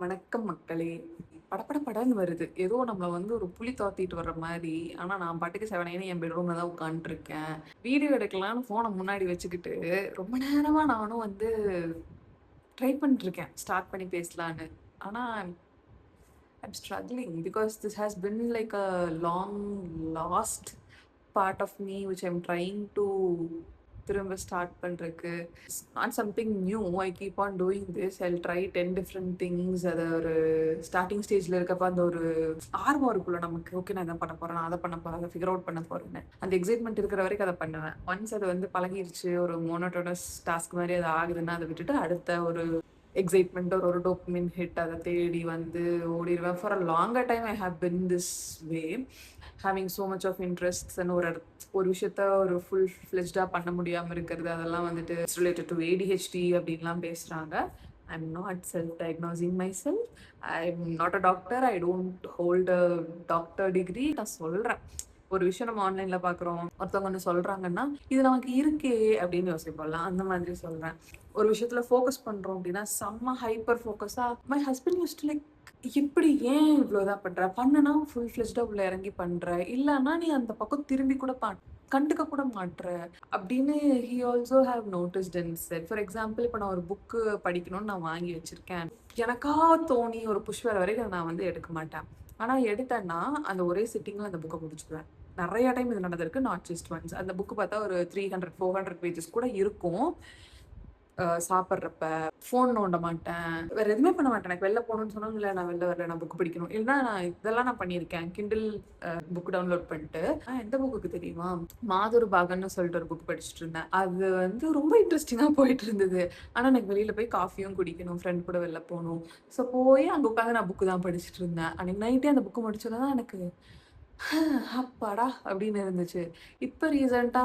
வணக்கம் மக்களே. படபடன்னு வருது. ஏதோ நம்மள வந்து ஒரு புலி தொரத்திட்டு வர்ற மாரி. ஆனா நான் பாட்டுக்கு செவனேன்னு என் பெட்ரூம்ல தான் உட்காந்துட்டுருக்கேன். வீடியோ எடுக்கலான்னு ஃபோன முன்னாடி வச்சுக்கிட்டு, ரொம்ப நேரமா நானும் வந்து ட்ரை பண்ணிட்டுருக்கேன். ஸ்டார்ட் பண்ணி பேசலான்னு. ஆனா I'm struggling because this has been like a long lost part of me which I'm trying to திரும்ப ஸ்டார்ட் பண்றதுக்கு. It's not something new. I keep on doing this. I'll try 10 different things. அது ஒரு starting ஸ்டேஜ்ல இருக்கப்ப அந்த ஒரு ஆர்வம் இருக்குல்ல நமக்கு. ஓகே நான் இத பண்ண போறேன், நான் அத பண்ண போறேன், அத ஃபிகர் அவுட் பண்ண போறேன்னு. அந்த எக்ஸைட்மென்ட் இருக்கிற வரைக்கும் அத பண்ணுவேன். ஒன்ஸ் அது வந்து பழகிருச்சு, ஒரு மோனோட்டோனஸ் டாஸ்க் மாரி அது ஆகுதுன்னா, அத விட்டுட்டு அடுத்த ஒரு எக்ஸைட்மெண்ட் ஒரு டோபமைன் ஹிட் அத தேடி வந்து ஓடிருவேன். For a longer time I have been this way. Having so much of இன்ட்ரெஸ்ட்ஸ்ன்னு ஒரு விஷயத்த ஒரு ஃபுல் ஃப்ளெஜ்டா பண்ண முடியாம இருக்கிறது, அதெல்லாம் வந்துட்டு இட்ஸ் ரிலேட்டட் டு ADHD அப்படின்லாம் பேசுறாங்க. I'm not self-diagnosing myself. I'm not a doctor. I don't hold a doctor degree. நான் சொல்றேன். ஒரு விஷயம் நம்ம ஆன்லைன்ல பார்க்குறோம். ஒருத்தவங்க ஒண்ணு சொல்றாங்கன்னா, இது நமக்கு இருக்கே அப்படின்னு யோசிப்போம்ல. அந்த மாதிரி சொல்றேன். ஒரு விஷயத்துல ஃபோக்கஸ் பண்றோம் அப்படின்னா, செம்ம ஹைப்பர் ஃபோக்கஸா my husband used to like இப்படி ஏன் இவ்ளோ இதா பண்ற? பண்ணுனா ஃபுல் ஃப்ளெஜ்டா உள்ள இறங்கி பண்ற. இல்லன்னா நீ அந்த பக்கம் திரும்பி கூட கண்டுக்க கூட மாட்ற. அப்படின்னு he also have noticed and set. For example இப்ப நான் ஒரு புக்கு படிக்கணும்னு நான் வாங்கி வச்சிருக்கேன். எனக்கா தோணி ஒரு புஷ் வர வரைக்கும் நான் வந்து எடுக்க மாட்டேன். ஆனா எடுத்தேன்னா, அந்த ஒரே சிட்டிங்ல அந்த புக்க முடிச்சுருவேன். நெறைய டைம் இது நடந்திருக்கு. Not just once. அந்த புக் பார்த்தா ஒரு 300, 400 பேஜஸ் கூட இருக்கும். சாப்பிடுறப்ப, ஃபோன் நோண்ட மாட்டேன். வேற எதுவுமே பண்ண மாட்டேன். எனக்கு வெளில போணும்னு சொன்னா, "இல்ல நான் வெளில வரல. நான் புக் படிக்கணும்." இல்லன்னா நான் இதெல்லாம் நான் பண்ணியிருக்கேன். Kindle புக் டவுன்லோட் பண்ணிட்டு, எந்த புக்குக்கு தெரியுமா? மாதுரு பாகன்னு சொல்லிட்டு ஒரு புக் படிச்சுட்டு இருந்தேன். அது வந்து ரொம்ப இன்ட்ரஸ்டிங்கா போயிட்டு இருந்தது. ஆனா எனக்கு வெளில போய் காஃபியும் குடிக்கணும். ஃப்ரெண்ட் கூட வெளில போணும். ஸோ போய் அங்க உட்காந்து நான் புக் தான் படிச்சுட்டு இருந்தேன். அன்னைக்கு நைட்டே அந்த புக் முடிச்சோனே தான் எனக்கு அப்பாடா! அப்படின்னு இருந்துச்சு. இப்ப ரீசென்ட்டா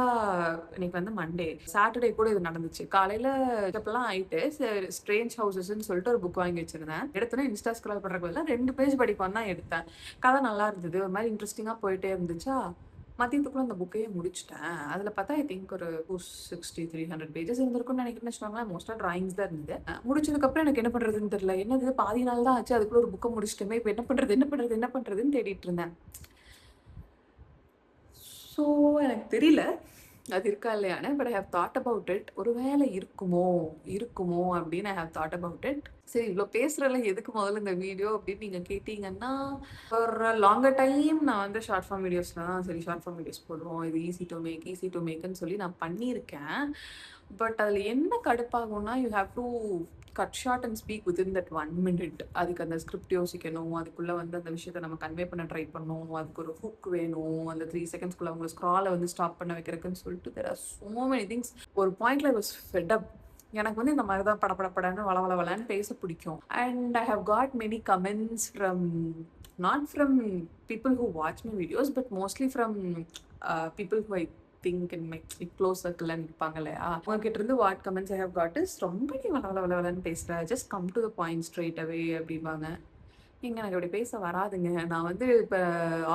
இன்னைக்கு வந்து மண்டே. சாட்டர்டே கூட இது நடந்துச்சு. காலையில செக்கப்லாம் ஆயிட்டு, ஸ்ட்ரேஞ்ச் ஹவுஸஸ்ன்னு சொல்லிட்டு ஒரு புக் வாங்கி வச்சிருந்தேன். எடுத்தோனே இன்ஸ்டா ஸ்க்ரால் பண்றதுக்கு பதிலா 2 பேஜ் படிப்போம்னு தான் எடுத்தேன். கதை நல்லா இருந்தது. ஒரு மாரி இன்ட்ரஸ்டிங்கா போயிட்டே இருந்துச்சா, மதியத்துக்குள்ள அந்த புக்கையே முடிச்சுட்டேன். அதுல பார்த்தா ஐ திங்க் ஒரு 260, 300 பேஜஸ் இருந்திருக்கும்னு நினைக்கிறேன்னு வச்சுக்கோங்களேன். மோஸ்ட்டா டிராயிங்ஸ் தான் இருந்தது. முடிச்சதுக்கப்புறம் எனக்கு என்ன பண்றதுன்னு தெரியல. என்னது பாதி நாள் தான் ஆச்சு. அதுக்குள்ள ஒரு புக்க முடிச்சுட்டோமே. இப்ப என்ன பண்றதுன்னு தேடிட்டு இருந்தேன். ஸோ எனக்கு தெரியல. அது இருக்கா இல்லையான்னு. But I have thought about it. ஒரு வேளை இருக்குமோ அப்படின்னு I have thought about it. சரி இவ்ளோ பேசுறேன்ல எதுக்கு முதல்ல இந்த வீடியோ அப்படின்னு நீங்க கேட்டீங்கன்னா, ஃபார் அ லாங்கர் டைம் நான் வந்து ஷார்ட் ஃபார்ம் வீடியோஸ்ல தான் சரி ஷார்ட் ஃபார்ம் வீடியோஸ் போடுவோம். இது ஈஸி டூ மேக்ன்னு சொல்லி நான் பண்ணியிருக்கேன். பட் அதில என்ன கடுப்பாகும்னா, you have to cut short and speak within that 1 minute. அதுக்கு அந்த ஸ்கிரிப்ட் யோசிக்கணும். அதுக்குள்ள வந்து அந்த விஷயத்த நம்ம கன்வே பண்ண ட்ரை பண்ணணும். அதுக்கு ஒரு ஹூக் வேணும். அந்த 3 செகண்ட்ஸ்குள்ள அவங்க ஸ்க்ரால வந்து ஸ்டாப் பண்ண வைக்கிறதுக்குன்னு சொல்லிட்டு there are so many things. ஒரு பாயிண்ட்ல ஐ வாஸ் ஃபெட் அப். எனக்கு வந்து இந்த மாரி தான் படன்னு வளவளன்னு பேச பிடிக்கும். And I have got many comments from not from people who watch my videos but mostly from people who I think in my close சர்க்கிள்ன்னு இருப்பாங்க இல்லையா? அவங்க கிட்ட இருந்து what comments I have got is ரொம்ப நீ வளவளன்னு பேசுற. Just come to the point straight away அப்படிம்பாங்க. ஏங்க எனக்கு அப்படி பேச வராதுங்க. நான் வந்து இப்ப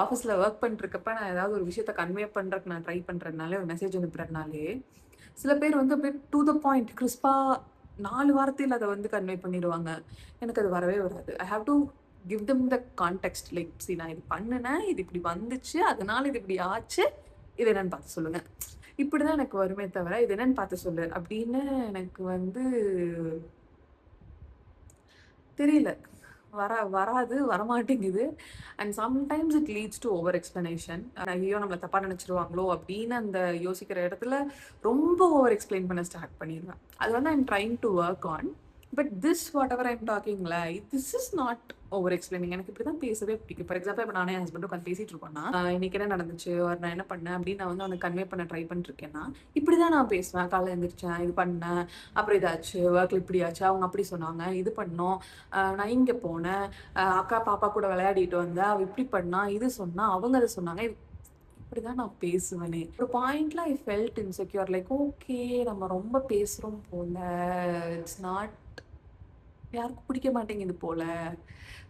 ஆஃபீஸ்ல வொர்க் பண்ணிட்டுருக்கப்ப, நான் ஏதாவது ஒரு விஷயத்த கன்வே பண்றதுக்கு நான் ட்ரை பண்றதுனாலே, ஒரு மெசேஜ் அனுப்புறதுனாலே, சில பேர் வந்து அப்படியே டூ த பாயிண்ட் கிறிஸ்பா 4 வார்த்தையில அத வந்து கன்வே பண்ணிருவாங்க. எனக்கு அது வரவே வராது. I have to give them the context. Like see நான் இது பண்ணுனேன், இது இப்படி வந்துச்சு, அதனால இது இப்படி ஆச்சு. இது என்னன்னு பார்த்து சொல்லுங்க. இப்படிதான் எனக்கு வருமே தவிர, இது என்னன்னு பார்த்து சொல்லு அப்படின்னு எனக்கு வந்து தெரியல. வராது, வரமாட்டேங்குது. And sometimes it leads to over explanation. ஐயோ! நம்மள தப்பா நெனச்சுருவாங்களோ! அப்படின்னு அந்த யோசிக்கிற இடத்துல ரொம்ப ஓவர் எக்ஸ்ப்ளைன் பண்ண ஸ்டார்ட் பண்ணிருவேன். அது வந்து I am trying to work on. But this whatever I am டாக்கிங்ல, this is not over explaining. எனக்கு இப்படிதான் பேசவே பிடிக்கும். ஃபார் எக்ஸாம்பிள் இப்ப நானும் என் ஹஸ்பண்டும் உட்காந்து பேசிட்டு இருக்கோம்னா, இன்னைக்கு என்ன நடந்துச்சு? ஆர் நான் என்ன பண்ணேன்? அப்படின்னு நான் வந்து அவனுக்கு கன்வே பண்ண ட்ரை பண்ணிட்டுருக்கேன்னா, இப்படிதான் நான் பேசுவேன். காலைல எந்திரிச்சேன், இது பண்ணேன், அப்புறம் இதாச்சு, ஒர்க்ல இப்படி ஆச்சு, அவங்க அப்படி சொன்னாங்க, இது பண்ணோம், நான் இங்க போனேன், அக்கா பாப்பா கூட விளையாடிட்டு வந்தேன், அவ இப்படி பண்ணா, இது சொன்னா, அவங்க அத சொன்னாங்க. இப்படிதான் நான் பேசுவேனே. ஒரு பாயிண்ட்ல I felt insecure. Like okay நம்ம ரொம்ப பேசுறோம் போல. இட்ஸ் நாட் யாருக்கும் பிடிக்க மாட்டேங்குது போல.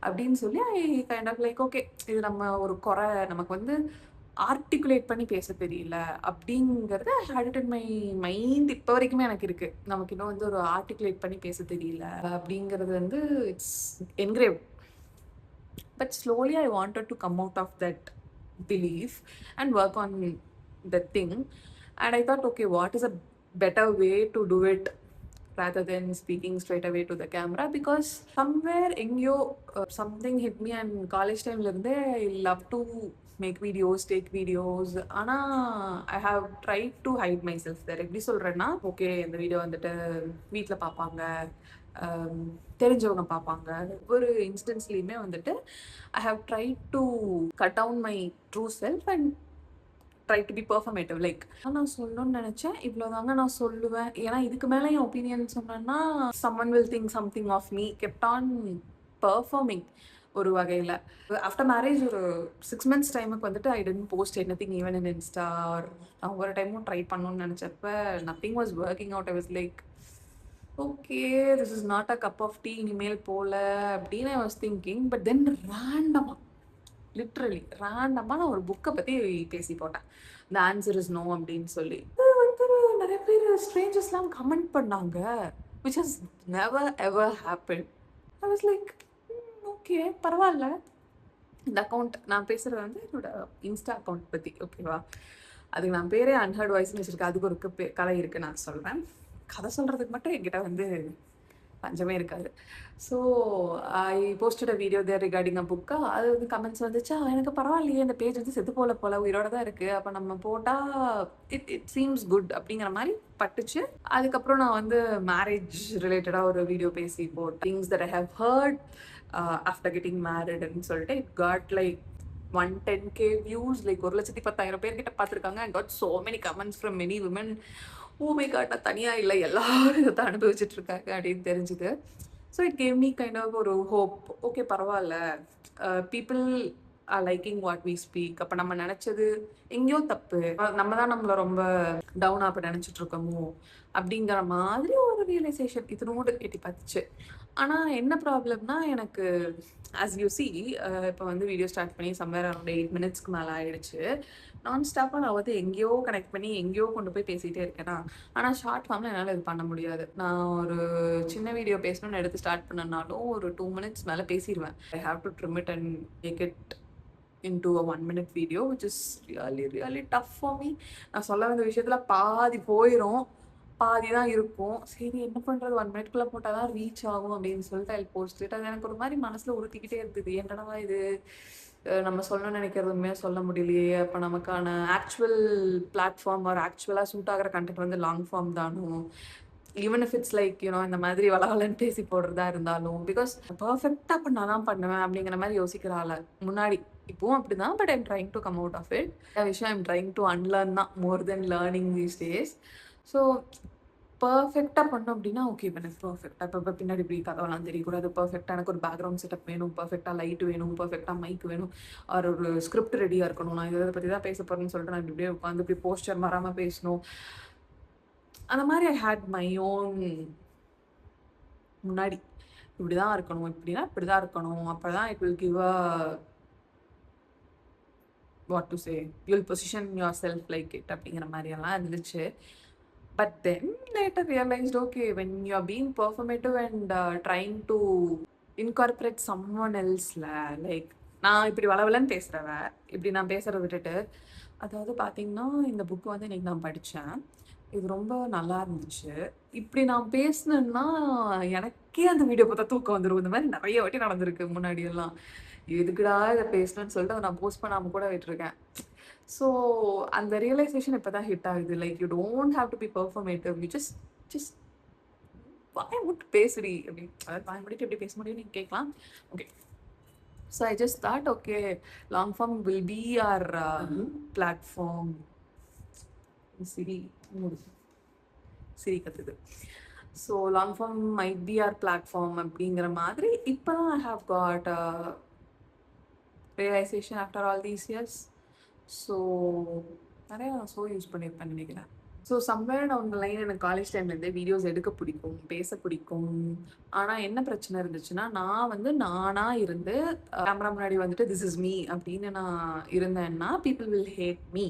அப்படின்னு சொல்லி I kind of like okay இது நம்ம ஒரு குறை நமக்கு வந்து ஆர்டிகுலேட் பண்ணி பேச தெரியல அப்படிங்கிறது I hate it in my mind. இப்போ வரைக்குமே எனக்கு இருக்கு, நமக்கு இன்னும் வந்து ஒரு ஆர்டிகுலேட் பண்ணி பேச தெரியல அப்படிங்கிறது வந்து it's engrave. But slowly I wanted to come out of that belief and work on that thing. And I thought, okay, what is a better way to do it rather than speaking straight away to the camera? Because somewhere எங்கேயோ something hit me, and college timeல இருந்தே I love to make videos, take videos. ஆனால் I have tried to hide myself there. எப்படி சொல்கிறேன்னா, okay இந்த video வந்துட்டு வீட்டில் பார்ப்பாங்க, தெரிஞ்சவங்க பார்ப்பாங்க, ஒவ்வொரு இன்ஸ்டன்ஸ்லையுமே வந்துட்டு I have tried to cut down my true self and try to be performative. Like நான் சொல்லணும்னு நினச்சேன், இவ்வளோதாங்க நான் சொல்லுவேன். ஏன்னா இதுக்கு மேலே என் ஒப்பீனியன் சொன்னேன்னா someone will think something of me. Kept on performing ஒரு வகையில். ஆஃப்டர் மேரேஜ் ஒரு 6 months டைமுக்கு வந்துட்டு I didn't post anything even in Insta. நான் ஒவ்வொரு டைமும் ட்ரை பண்ணணும்னு நினச்சப்ப nothing was working out. I was like, okay this is not a cup of tea இனிமேல் போல அப்படின்னு I was thinking. But then ரேண்டமாக, லிட்ரலி ரேண்டமாக நான் ஒரு புக்கை பற்றி பேசி போட்டேன், த ஆன்சர் இஸ் நோ அப்படின்னு சொல்லி. வந்து நிறைய பேர் ஸ்ட்ரேஞ்சர்ஸ்லாம் கமெண்ட் பண்ணாங்க, which has never ever happen. I was like, okay பரவாயில்ல. இந்த அக்கௌண்ட் நான் பேசுகிறது வந்து என்னோட இன்ஸ்டா அக்கௌண்ட் பற்றி, ஓகேவா? அதுக்கு நான் பேரே அன்ஹர்ட் வாய்ஸ்னு வச்சுருக்கேன். அதுக்கு ஒரு கதை இருக்குது, நான் சொல்கிறேன். கதை சொல்கிறதுக்கு மட்டும் என்கிட்ட வந்து பஞ்சமே இருக்காது. So I posted a video there recording a புக்கா. அது வந்து கமெண்ட்ஸ் வந்துச்சா, எனக்கு பரவாயில்லையே இந்த பேஜ் வந்து செத்து போல உயிரோட தான் இருக்குது, அப்போ நம்ம போட்டால் இட் சீம்ஸ் குட் அப்படிங்கிற மாதிரி பட்டுச்சு. அதுக்கப்புறம் நான் வந்து மேரேஜ் ரிலேட்டடாக ஒரு வீடியோ பேசி போட் things that I have heard after getting மேரிட்னு சொல்லிட்டு it got like 110K views. Like 1,10,000 பேர்கிட்ட பார்த்துருக்காங்க. And got so many comments from many women. Oh my god, நான் தனியாக இல்லை, எல்லாரும் இதை தான் அனுபவிச்சுட்டு இருக்காங்க அப்படின்னு தெரிஞ்சுது. So it gave me kind of ஒரு ஹோப். ஓகே பரவாயில்ல, people are liking what we speak. அப்போ நம்ம நினச்சது எங்கேயோ தப்பு, நம்ம தான் நம்மளை ரொம்ப டவுனாக அப்போ நினச்சிட்டு இருக்கோமோ அப்படிங்கிற மாதிரி ஒரு ரியலைசேஷன் இதனோடு எட்டி பார்த்துச்சு. ஆனால் என்ன ப்ராப்ளம்னா, எனக்கு ஆஸ் யூ சி இப்போ வந்து வீடியோ ஸ்டார்ட் பண்ணி சம்வேர் அரௌண்ட் 8 minutesக்கு மேலே ஆயிடுச்சு. நான் ஸ்டாப்பாக நான் வந்து எங்கேயோ கனெக்ட் பண்ணி எங்கேயோ கொண்டு போய் பேசிகிட்டே இருக்கேனா. ஆனால் ஷார்ட் ஃபார்மில் என்னால் இது பண்ண முடியாது. நான் ஒரு சின்ன வீடியோ பேசணும்னு எடுத்து ஸ்டார்ட் பண்ணனாலும் ஒரு 2 minutes மேலே பேசிடுவேன். I have to trim it and make it into a 1-minute video, which is really tough for me. நான் சொல்ல வந்த விஷயத்தில் பாதி போயிடும், பாதி தான் இருக்கும். சரி என்ன பண்ணுறது, 1 minute போட்டால் தான் ரீச் ஆகும் அப்படின்னு சொல்லிட்டு ஐ போஸ்ட் இட். அது எனக்கு ஒரு மாதிரி மனசில் உறுத்திக்கிட்டே இருந்தது. என்னடா இது, நம்ம சொல்லணும்னு நினைக்கிறது உண்மையாக சொல்ல முடியலையே. அப்போ நமக்கான ஆக்சுவல் பிளாட்ஃபார்ம் ஒரு ஆக்சுவலாக சூட் ஆகிற கண்டென்ட் வந்து லாங் ஃபார்ம் தானும். Even if it's like you know இந்த மாதிரி வளவலன்னு பேசி போடுறதா இருந்தாலும், பிகாஸ் பர்ஃபெக்டாக அப்போ நான் தான் பண்ணுவேன் அப்படிங்கிற மாதிரி யோசிக்கிறாள் முன்னாடி. இப்போவும் அப்படி தான். But I'm trying to come out of it. விஷயம் ஐம் ட்ரைங் டு அன்லேர்ன் தான் more than learning these days. So பர்ஃபெக்டாக பண்ணோம் அப்படின்னா ஓகே, இப்போ எனக்கு பர்ஃபெக்டாக இப்போ பின்னாடி இப்படி கதவெல்லாம் தெரியக்கூடாது, பர்ஃபெக்டாக எனக்கு ஒரு பேக்ரவுண்ட் செட்டப் வேணும், பர்ஃபெக்டாக லைட் வேணும், பர்ஃபெக்டாக மைக் வேணும், ஒரு ஸ்கிரிப்ட் ரெடியாக இருக்கணும், நான் இதை பற்றி தான் பேச போகிறேன்னு சொல்லிட்டு நான் இப்படியே உட்காந்து இப்படி போஸ்டர் மாறாமல் பேசணும். அந்த மாதிரி ஐ ஹேட் மை ஓன் முன்னாடி இப்படி தான் இருக்கணும், இப்படின்னா இப்படி தான் இருக்கணும், அப்போ தான் it will give a what to say, you will position your self like it அப்படிங்கிற மாதிரியெல்லாம் இருந்துச்சு. But then later realized, okay, when you are being performative and trying to incorporate someone else, like நான் இப்படி வளவலன்னு பேசுகிறவ இப்படி நான் பேசுகிறத விட்டுட்டு, அதாவது பார்த்தீங்கன்னா இந்த புக்கு வந்து இன்னைக்கு நான் படித்தேன், இது ரொம்ப நல்லா இருந்துச்சு. இப்படி நான் பேசினேன்னா எனக்கே அந்த வீடியோ பார்த்தா தூக்கம் வந்துடும். இந்த மாதிரி நிறைய வாட்டி நடந்திருக்கு முன்னாடியெல்லாம். எதுக்குடா இதை பேசணும்னு சொல்லிட்டு அதை நான் போஸ்ட் பண்ணாமல் கூட விட்டுருக்கேன். ஸோ அந்த ரியலைசேஷன் இப்போ தான் ஹிட் ஆகுது. Like you don't have to be performative, you just வாய் மூட்டு பேசுடி அப்படின்னு. அதாவது வாய் மூடிட்டு எப்படி பேச முடியும்னு நீங்கள் கேட்கலாம். Okay, so I just thought okay long form will be our platform. Siri கத்துது. So long form might be our platform அப்படிங்கிற மாதிரி இப்போ தான் I have got realization after all these years. So நிறையா யூஸ் பண்ணியிருப்பேன்னு நினைக்கிறேன். So somewhere down the line எனக்கு college டைம்லேருந்தே வீடியோஸ் எடுக்க பிடிக்கும், பேச பிடிக்கும். ஆனா என்ன பிரச்சனை இருந்துச்சுன்னா, நான் வந்து நானா இருந்து கேமரா முன்னாடி வந்துட்டு திஸ் இஸ் மீ அப்படின்னு நான் இருந்தேன்னா, பீப்பிள் வில் ஹேட் மீ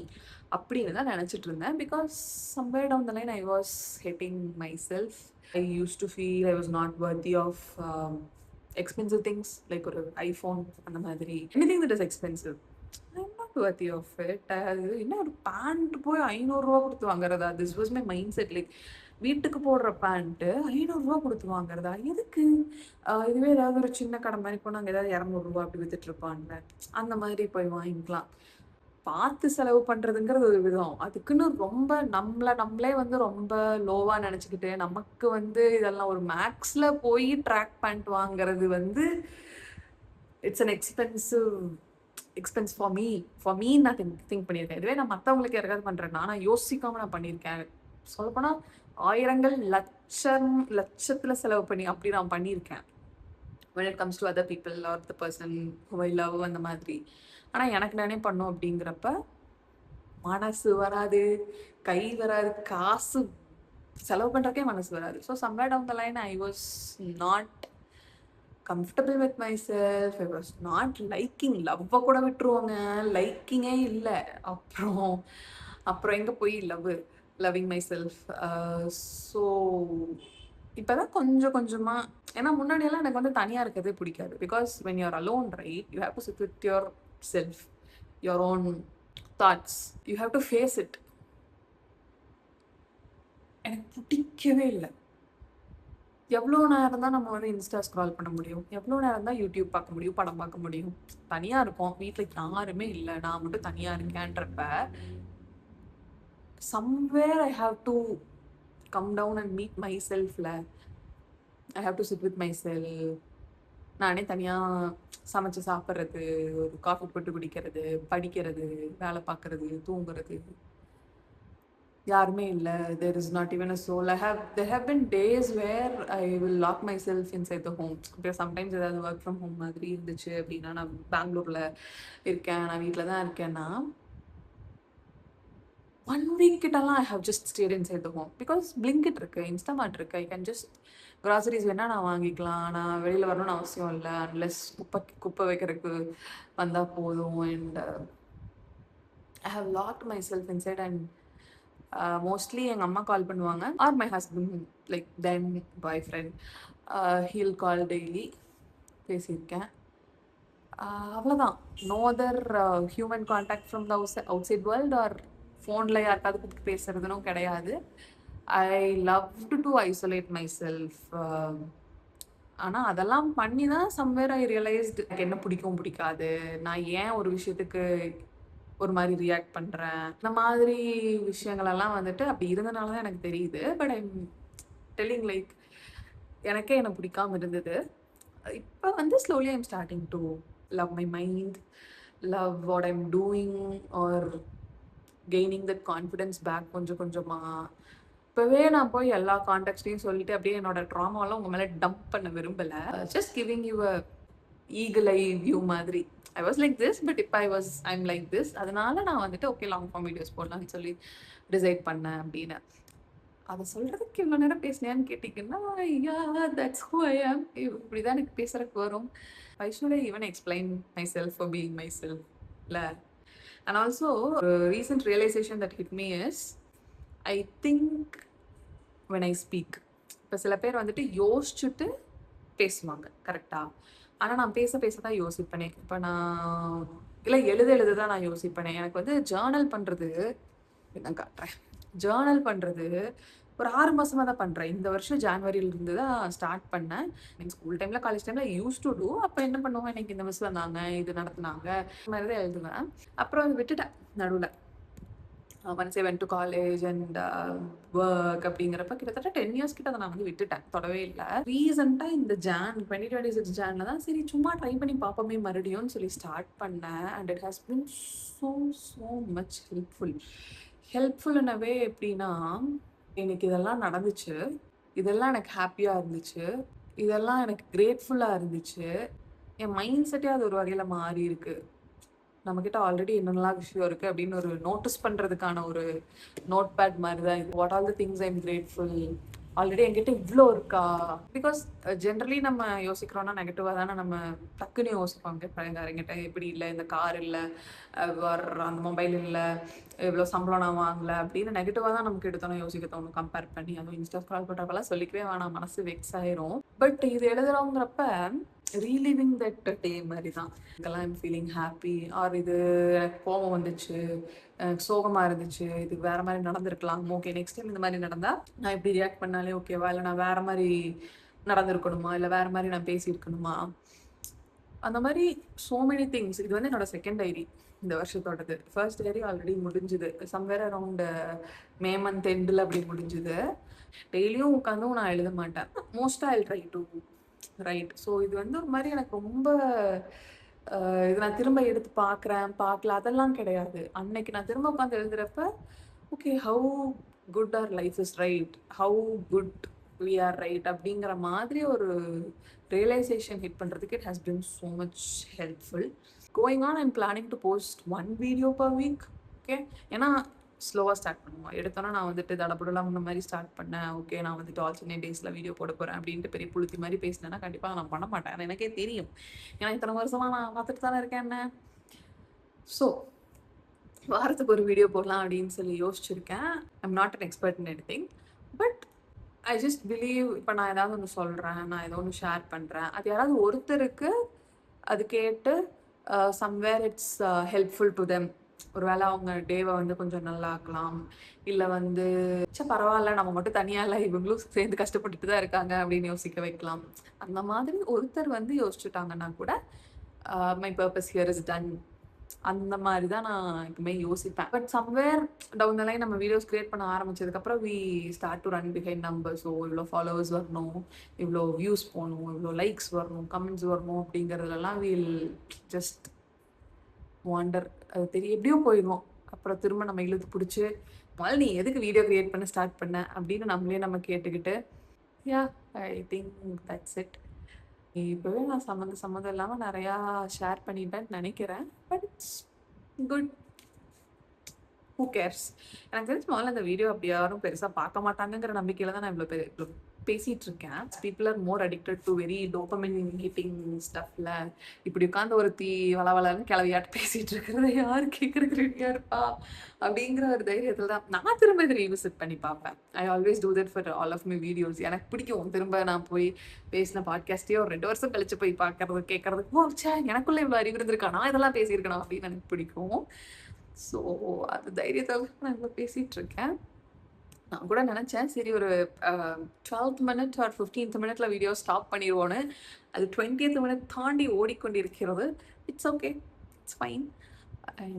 அப்படின்னு தான் நெனச்சுட்டு இருந்தேன். Because somewhere down the line I was hating myself. I used to feel I was not worthy of expensive things like ஒரு ஐஃபோன் அந்த மாதிரி. Anything that is expensive. I'm not worthy of it. அது என்ன ஒரு pant போய் ரூ. 500 குடுத்து வாங்குறதா? This was my mindset. Like வீட்டுக்கு போடுற பேண்ட்டு ரூ. 500 குடுத்து வாங்குறதா? எதுக்கு? இதுவே ஏதாவது ஒரு சின்ன கடை மாரி போனா அங்க ஏதாவது ரூ. 200 அப்படி வித்துட்டு இருப்பான்ல. அந்த மாதிரி போய் வாங்கிக்கலாம். பார்த்து செலவு பண்றதுங்கிறது ஒரு விதம். அதுக்குன்னு ரொம்ப நம்மளே வந்து ரொம்ப லோவா நெனச்சுக்கிட்டு, நமக்கு வந்து இதெல்லாம் ஒரு மேக்ஸ்ல போய் ட்ராக் பேண்ட் வாங்குறது வந்து it's an expense for me நான் திங்க் பண்ணியிருக்கேன். இதுவே நான் மத்தவங்களுக்கு யாருக்காவது பண்றேன்னா, நான் யோசிக்காம நான் பண்ணியிருக்கேன். சொல்லப்போனா ஆயிரங்கள், லட்சத்துல செலவு பண்ணி அப்படி நான் பண்ணியிருக்கேன். when it comes to other people or the person who I love அந்த மாதிரி. ஆனா எனக்கு நானே பண்ணோம் அப்படிங்கிறப்ப மனசு வராது, கை வராது, காசு செலவு பண்றதுக்கே மனசு வராது. So somewhere down the line I was not comfortable with my I was not liking. லவ்வ கூட விட்டுருவோங்க. லைக்கிங்கே இல்ல. அப்புறம் அப்புறம் எங்க போய் லவ்விங் மை செல்ஃப். ஸோ இப்பதான் கொஞ்சம் கொஞ்சமா, ஏன்னா முன்னாடியெல்லாம் எனக்கு வந்து தனியா இருக்கிறதே பிடிக்காது. Because when you are alone right, you have to sit with yourself, your own thoughts. You have to face it. எனக்கு பிடிக்கவே இல்லை. எவ்வளோ நேரம் தான் நம்ம வந்து இன்ஸ்டா ஸ்க்ரால் பண்ண முடியும்? எவ்வளோ நேரம் தான் யூடியூப் பார்க்க முடியும், படம் பார்க்க முடியும்? தனியா இருக்கோம், வீட்டில் யாருமே இல்லை, நான் மட்டும் தனியா இருக்கேன்றப்ப somewhere I have to come down and meet myself. I have to sit with myself. நானே தனியா சமைச்சு சாப்பிட்றது, ஒரு காஃபி போட்டு குடிக்கிறது, படிக்கிறது, வேலை பார்க்கறது, தூங்குறது. யாருமே இல்ல. There is not even a soul. There have been days where I will lock myself inside the home. Because sometimes ஏதாவது ஒர்க் ஃப்ரம் ஹோம் மாதிரி இருந்துச்சு அப்படின்னா, நான் பெங்களூர்ல இருக்கேன், நான் வீட்டில் தான் இருக்கேன்னா 1 வீக் கிட்டலாம் I have just stayed inside the home. Because Blinkit இருக்கு, இன்ஸ்டாமார்ட் இருக்கு. ஐ கேன் ஜஸ்ட் கிராசரிஸ் வேணா நான் வாங்கிக்கலாம். நான் வெளியில் வரணும்னு அவசியம் இல்லை. அன்லெஸ் குப்பை வைக்கிறதுக்கு வந்தால் போதும். And I have locked myself inside. And mostly எங்கள் அம்மா கால் பண்ணுவாங்க, or my husband, like then boyfriend, he'll call daily. பேசியிருக்கேன். அவ்வளோதான். No other human contact from the outside world or ஃபோனில் யாருக்காவது கூப்பிட்டு பேசுறதுனும் கிடையாது. I love to isolate myself. ஆனால் அதெல்லாம் பண்ணி தான் சம்வேர் ஐ ரியலைஸ்டு எனக்கு என்ன பிடிக்கும் பிடிக்காது, நான் ஏன் ஒரு விஷயத்துக்கு ஒரு மாதிரி ரியாக்ட் பண்ணுறேன், இந்த மாதிரி விஷயங்களெல்லாம் வந்துட்டு அப்படி இருந்தனால தான் எனக்கு தெரியுது. பட் ஐம் டெல்லிங் லைக் எனக்கே எனக்கு பிடிக்காம இருந்தது. இப்போ வந்து slowly I'm starting to love my mind, love what I'm doing, or gaining that confidence back கொஞ்சம் கொஞ்சமாக. இப்போவே நான் போய் எல்லா கான்டாக்ட்ஸ்டையும் சொல்லிட்டு அப்படியே என்னோட ட்ராமாலாம் உங்கள் மேலே டம்ப் பண்ண விரும்பலை. Just giving you a eagle eye view மாதிரி. I was like this, but இப்போ ஐம் லைக் திஸ். அதனால நான் வந்துட்டு ஓகே லாங் ஃபார்ம் வீடியோஸ் போடலாம்னு சொல்லி டிசைட் பண்ணேன் அப்படின்னு. அதை சொல்கிறதுக்கு இவ்வளோ நேரம் பேசினேன்னு கேட்டிங்கன்னா, யா தட்ஸ் ஹூ ஐ ஆம். இப்படி தான் எனக்கு பேசுறதுக்கு வரும். I should I even explain my self for being my self இல்லை. And also, recent realization that hit me is, I think when I speak. இப்போ சில பேர் வந்துட்டு யோசிச்சுட்டு பேசுவாங்க, கரெக்டாக. ஆனால் நான் பேச தான் யோசிப்பேனே. இப்போ நான் இல்லை எழுத தான் நான் யோசிப்பேனே. எனக்கு வந்து ஜேர்னல் பண்ணுறது, நான் காட்டுறேன். ஜேர்னல் பண்ணுறது ஒரு 6 மாதமாக தான் பண்ணுறேன். இந்த வருஷம் ஜான்வரியிலிருந்து தான் ஸ்டார்ட் பண்ணேன். ஸ்கூல் டைமில், காலேஜ் டைமில் யூஸ் டு டூ. அப்போ என்ன பண்ணுவோம், எனக்கு இந்த மிஸ் வந்தாங்க, இது நடத்துனாங்க, இந்த மாதிரி தான் எழுதுவேன். அப்புறம் அதை விட்டுட்டேன் நடுவில். Once I went to college and work அப்படிங்கிறப்ப கிட்டத்தட்ட 10 இயர்ஸ் கிட்ட அதை நான் வந்து விட்டுட்டேன், தொடவே இல்லை. ரீசெண்டாக இந்த 2026 ஜானில் தான் சரி சும்மா ட்ரை பண்ணி பார்ப்போமே மறுபடியும்னு சொல்லி ஸ்டார்ட் பண்ணேன். And it has been so much helpful in a way. எப்படின்னா, எனக்கு இதெல்லாம் நடந்துச்சு, இதெல்லாம் எனக்கு ஹாப்பியாக இருந்துச்சு, இதெல்லாம் எனக்கு கிரேட்ஃபுல்லாக இருந்துச்சு. என் மைண்ட் செட்டே அது ஒரு வகையில் மாறி இருக்கு. நம்மக்கிட்ட ஆல்ரெடி என்னென்னலாம் விஷயம் இருக்குது அப்படின்னு ஒரு நோட்டீஸ் பண்ணுறதுக்கான ஒரு நோட் பேட் மாதிரி தான் இது. What all the things I am grateful, already என்கிட்ட இவ்வளோ இருக்கா. பிகாஸ் ஜென்ரலி நம்ம யோசிக்கிறோன்னா நெகட்டிவாக தானே நம்ம டக்குன்னு யோசிப்பாங்க. என்கிட்ட எப்படி இல்லை, இந்த கார் இல்லை, வர்ற அந்த மொபைல் இல்லை, இவ்வளோ சம்பளம் நான் வாங்கலை அப்படின்னு நெகட்டிவாக தான் நமக்கு எடுத்தோன்னே யோசிக்க தோணும் கம்பேர் பண்ணி. அதுவும் இன்ஸ்டா ஸ்க்ரால் பண்ணுறப்பெல்லாம் சொல்லிக்கவே வேணாம், மனசு வெக்ஸ் ஆயிரும். பட் இது எழுதுறோங்கிறப்ப ரீலிவிங் தட் டே மாதிரி தான். இதெல்லாம் ஐம் ஃபீலிங் ஹாப்பி, ஆர் இது எனக்கு கோபம் வந்துச்சு, எனக்கு சோகமாக இருந்துச்சு, இது வேற மாதிரி நடந்திருக்கலாம், ஓகே நெக்ஸ்ட் டைம் இந்த மாதிரி நடந்தால் நான் இப்படி ரியாக்ட் பண்ணாலே ஓகேவா, இல்லை நான் வேற மாதிரி நடந்திருக்கணுமா, இல்லை வேற மாதிரி நான் பேசியிருக்கணுமா, அந்த மாதிரி ஸோ மெனி திங்ஸ். இது வந்து என்னோட செகண்ட் டைரி இந்த வருஷத்தோடது. ஃபர்ஸ்ட் டைரி ஆல்ரெடி முடிஞ்சுது, சம்வேர் அரௌண்ட் மே மந்த் எண்டில் அப்படி முடிஞ்சுது. டெய்லியும் உட்காந்தும் நான் எழுத மாட்டேன், மோஸ்ட்டாக I try to right. So இது வந்து ஒரு மாதிரி எனக்கு ரொம்ப இது நான் திரும்ப எடுத்து பார்க்கல அதெல்லாம் கிடையாது. அன்னைக்கு நான் திரும்ப உட்காந்து எழுதுறப்ப okay how good our life is right, how good we are right அப்படிங்கிற மாதிரி ஒரு ரியலைசேஷன் ஹிட் பண்ணுறதுக்கு it has been so much helpful. Going on I'm planning to post 1 video per week. Okay, ஏன்னா ஸ்லோவாக ஸ்டார்ட் பண்ணுவோம். எடுத்தோன்னா நான் வந்துட்டு தடப்படலாம் இந்த மாதிரி ஸ்டார்ட் பண்ணேன். ஓகே நான் வந்துட்டு ஆல்டர்னேட் டேஸில் வீடியோ போட போகிறேன் அப்படின்ட்டு பெரிய புளுத்தி மாதிரி பேசினேன்னா கண்டிப்பாக நான் பண்ண மாட்டேன், எனக்கே தெரியும். ஏன்னா இத்தனை வருஷமாக நான் பார்த்துட்டு தானே இருக்கேன் என்ன. ஸோ வாரத்துக்கு ஒரு வீடியோ போடலாம் அப்படின்னு சொல்லி யோசிச்சிருக்கேன். I'm not an expert in anything, but I just believe இப்போ நான் ஏதாவது ஒன்று சொல்கிறேன், நான் ஏதோ ஒன்று ஷேர் பண்ணுறேன், அது யாராவது ஒருத்தருக்கு அது கேட்டு somewhere it's helpful to them. ஒரு வேளை அவங்க டேவை வந்து கொஞ்சம் நல்லா ஆக்கலாம், இல்லை வந்து பரவாயில்ல நம்ம மட்டும் தனியாக இல்லை, இவங்களும் சேர்ந்து கஷ்டப்பட்டுட்டு தான் இருக்காங்க அப்படின்னு யோசிக்க வைக்கலாம். அந்த மாதிரி ஒருத்தர் வந்து யோசிச்சுட்டாங்கன்னா கூட my purpose here is done. அந்த மாதிரி தான் நான் எப்பவுமே யோசிப்பேன். But somewhere down the line நம்ம வீடியோஸ் கிரியேட் பண்ண ஆரம்பிச்சதுக்கப்புறம் we start to run behind numbers. So இவ்வளோ ஃபாலோவர்ஸ் வரணும், இவ்வளோ வியூஸ் போகணும், இவ்வளோ லைக்ஸ் வரணும், கமெண்ட்ஸ் வரணும் அப்படிங்கிறதுலலாம் வில் ஜஸ்ட் வாண்டர். அது தெரியும் எப்படியோ போயிடுவோம். அப்புறம் திரும்ப நம்ம இழுத்து பிடிச்சி முதல்ல நீ எதுக்கு வீடியோ க்ரியேட் பண்ண ஸ்டார்ட் பண்ண அப்படின்னு நம்மளே நம்ம கேட்டுக்கிட்டு யா ஐ திங்க் தட்ஸ் இட். இப்போவே நான் சம்மந்தம் இல்லாமல் நிறையா ஷேர் பண்ணிட்டேன்னு நினைக்கிறேன். But it's good, who CARES. எனக்கு தெரிஞ்சு முதல்ல அந்த வீடியோ அப்படி யாரும் பெருசாக பார்க்க மாட்டாங்கங்கிற நம்பிக்கையில் தான் நான் இவ்வளோ பேசிகிட்டு இருக்கேன். People are more addicted to very dopamine hitting ஸ்டஃப்ல. இப்படி உட்காந்து ஒரு வளவலன்னு கிளவியாட்டு பேசிகிட்டு இருக்கிறத யார் கேட்குறதுக்கு ரெடியாக இருப்பா அப்படிங்கிற ஒரு தைரியத்தில் தான் நான் திரும்ப இதை ரீவிசிட் பண்ணி பார்ப்பேன். I always do that for all of my videos. எனக்கு பிடிக்கும் திரும்ப நான் போய் பேசின பாட்காஸ்டே ஒரு 2 வருஷம் கழிச்சு போய் பார்க்கறது கேட்கறதுக்கு, ஓ சே எனக்குள்ளே இவ்வளோ அறிவு இருந்திருக்கா, நான் இதெல்லாம் பேசியிருக்கணும் அப்படின்னு எனக்கு பிடிக்கும். ஸோ அது தைரியத்தால் நான் இவ்வளோ பேசிகிட்டு இருக்கேன். நான் கூட நினச்சேன் சரி ஒரு 12th மினிட் ஆர் 15th மினிட்ல வீடியோ ஸ்டாப் பண்ணிடுவோன்னு. அது 20th மினிட் தாண்டி ஓடிக்கொண்டிருக்கிறது. It's okay, it's fine.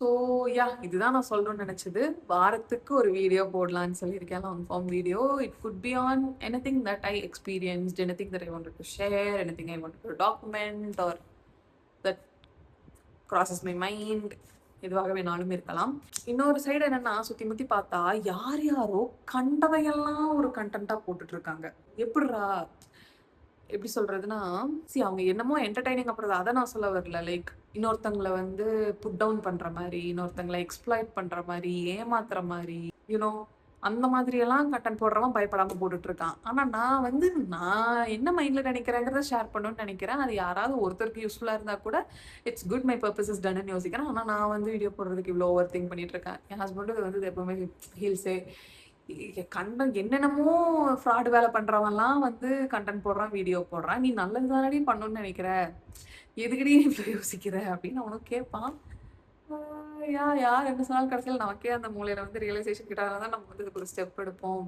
So yeah இதுதான் நான் சொல்லணும்னு நினச்சது. வாரத்துக்கு ஒரு வீடியோ போடலான்னு சொல்லியிருக்கேன், long form video. It could be on anything that I experienced, anything that I wanted to share, anything I wanted to document or that crosses my mind. எதுவாக வேணாலும் இருக்கலாம். இன்னொரு சைடு என்னன்னா சுத்தி முத்தி பார்த்தா யாரோ கண்டவையெல்லாம் ஒரு கண்டென்ட்டா போட்டுட்டு இருக்காங்க. எப்படி சொல்றதுன்னா அவங்க என்னமோ என்டர்டைனிங் அப்புறம் அதை நான் சொல்ல வரல. லைக் இன்னொருத்தங்களை வந்து புட் டவுன் பண்ற மாதிரி, இன்னொருத்தங்களை எக்ஸ்ப்ளாய்ட் பண்ற மாதிரி, ஏமாத்துற மாதிரி, யூனோ அந்த மாதிரியெல்லாம் கண்டென்ட் போடுறவன் பயப்படாமல் போட்டுட்டு இருக்கான். ஆனால் நான் என்ன மைண்டில் நினைக்கிறேங்கிறத ஷேர் பண்ணணும்னு நினைக்கிறேன். அது யாராவது ஒருத்தருக்கு யூஸ்ஃபுல்லாக இருந்தால் கூட it's good, my purpose is டன்னு யோசிக்கிறேன். ஆனால் நான் வந்து வீடியோ போடுறதுக்கு இவ்வளோ ஓவர் திங்க் பண்ணிட்டு இருக்கேன். என் ஹஸ்பண்டு வந்து எப்பவுமே ஹீல்ஸே கண்டென்ட் என்னென்னமோ ஃப்ராடு வேலை பண்ணுறவன்லாம் வந்து கண்டென்ட் போடுறான், வீடியோ போடுறான், நீ நல்லது தானடி பண்ணணும்னு நினைக்கிற, எதுக்கடி இவ்வளோ யோசிக்கிற அப்படின்னு அவனும் கேட்பான். யார் என்ன சொன்னாலும் கடைசியில் நமக்கே அந்த மூலையில வந்து ரியலைசேஷன் கிட்ட தான் நம்ம வந்து இதுக்கு ஒரு ஸ்டெப் எடுப்போம்.